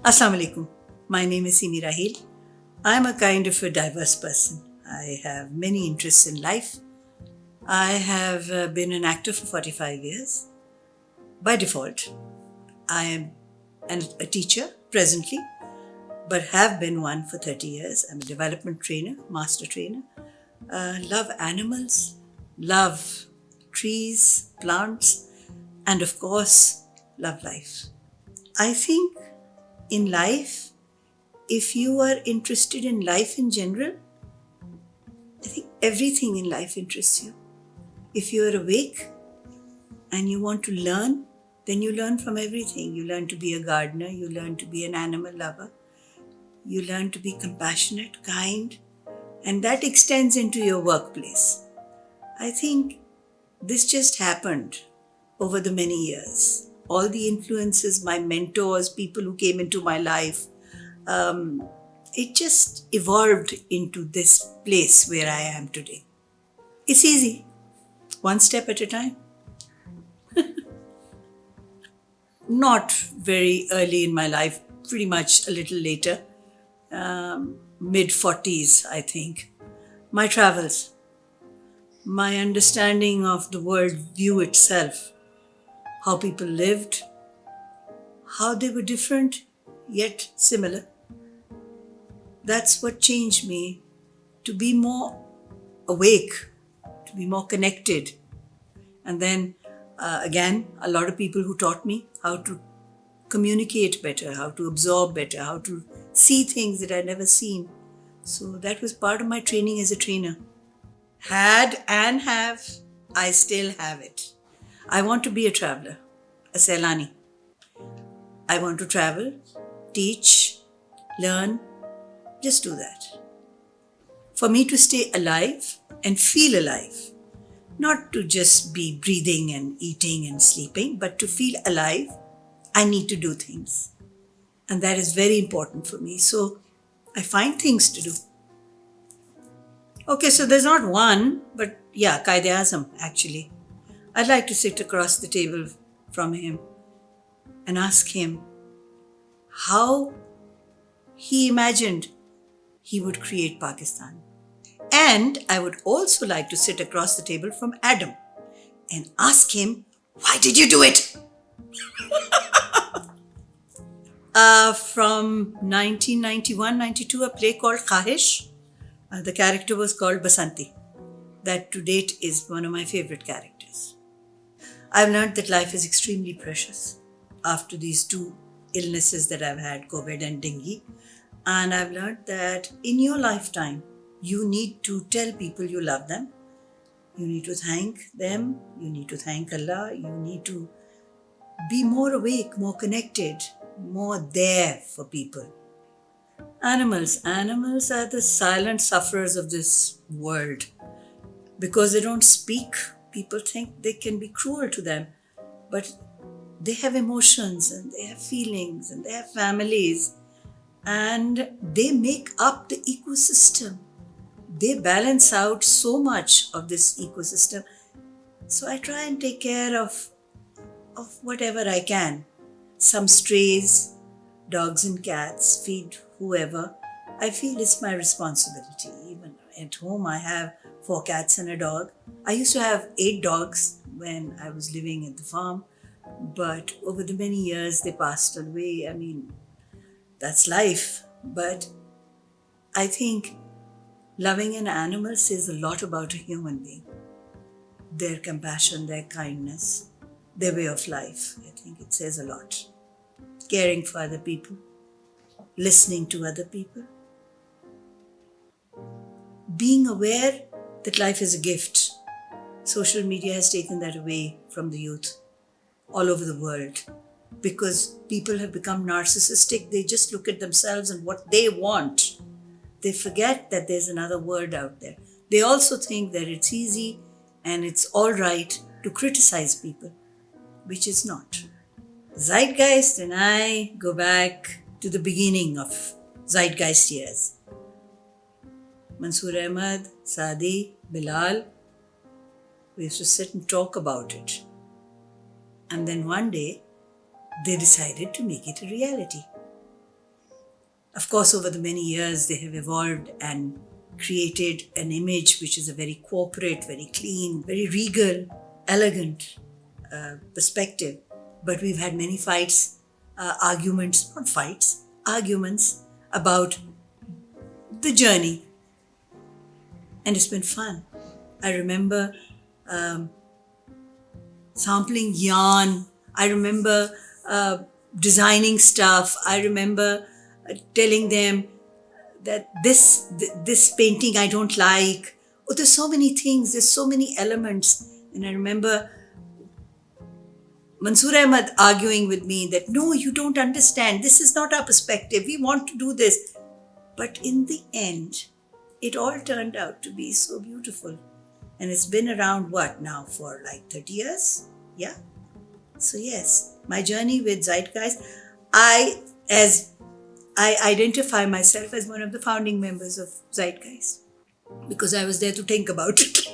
Assalamu alaikum. My name is Simi Raheal. I am a kind of a diverse person. I have many interests in life. I have been an actor for 45 years. By default, I am a teacher presently, but have been one for 30 years. I'm a development trainer, master trainer. Love animals, love trees, plants, and of course, love life. I think in life, if you are interested in life in general, I think everything in life interests you. If you are awake and you want to learn, then you learn from everything. You learn to be a gardener, you learn to be an animal lover, you learn to be compassionate, kind, and that extends into your workplace. I think this just happened over the many years. All the influences, my mentors, people who came into my life, it just evolved into this place where I am today. It's easy, one step at a time. Not very early in my life, pretty much a little later, mid-40s, I think. My travels, my understanding of the world view itself, how people lived, how they were different yet similar. That's what changed me to be more awake, to be more connected. And then again, a lot of people who taught me how to communicate better, how to absorb better, how to see things that I'd never seen. So that was part of my training as a trainer. Had and have, I still have it. I want to be a traveler, a Sailani. I want to travel, teach, learn, just do that. For me to stay alive and feel alive, not to just be breathing and eating and sleeping, but to feel alive, I need to do things. And that is very important for me. So I find things to do. Okay, so there's not one, but yeah, Qaid-e-Azam actually. I'd like to sit across the table from him and ask him how he imagined he would create Pakistan. And I would also like to sit across the table from Adam and ask him, why did you do it? From 1991-92, a play called Khahish. The character was called Basanti. That to date is one of my favorite characters. I've learned that life is extremely precious after these two illnesses that I've had, COVID and dengue. And I've learned that in your lifetime, you need to tell people you love them. You need to thank them. You need to thank Allah. You need to be more awake, more connected, more there for people. Animals are the silent sufferers of this world. Because they don't speak, people think they can be cruel to them. But they have emotions and they have feelings and they have families. And they make up the ecosystem. They balance out so much of this ecosystem. So I try and take care of whatever I can. Some strays, dogs and cats, feed whoever. I feel it's my responsibility. Even at home, I have 4 cats and a dog. I used to have 8 dogs when I was living at the farm. But over the many years, they passed away. I mean, that's life. But I think loving an animal says a lot about a human being. Their compassion, their kindness, their way of life. I think it says a lot. Caring for other people, listening to other people, being aware that life is a gift. Social media has taken that away from the youth all over the world because people have become narcissistic. They just look at themselves and what they want. They forget that there's another world out there. They also think that it's easy and it's all right to criticize people, which is not. Zeitgeist and I go back to the beginning of Zeitgeist years. Mansoor Ahmad, Saadi, Bilal, we used to sit and talk about it. And then one day, they decided to make it a reality. Of course, over the many years, they have evolved and created an image which is a very corporate, very clean, very regal, elegant perspective. But we've had many fights, arguments about the journey. And it's been fun. I remember sampling yarn. I remember designing stuff. I remember telling them that this painting I don't like. Oh, there's so many things. There's so many elements. And I remember Mansoor Ahmad arguing with me that, no, you don't understand. This is not our perspective. We want to do this. But in the end, it all turned out to be so beautiful. And it's been around what now for like 30 years? Yeah. So yes, my journey with Zeitgeist, I identify myself as one of the founding members of Zeitgeist because I was there to think about it.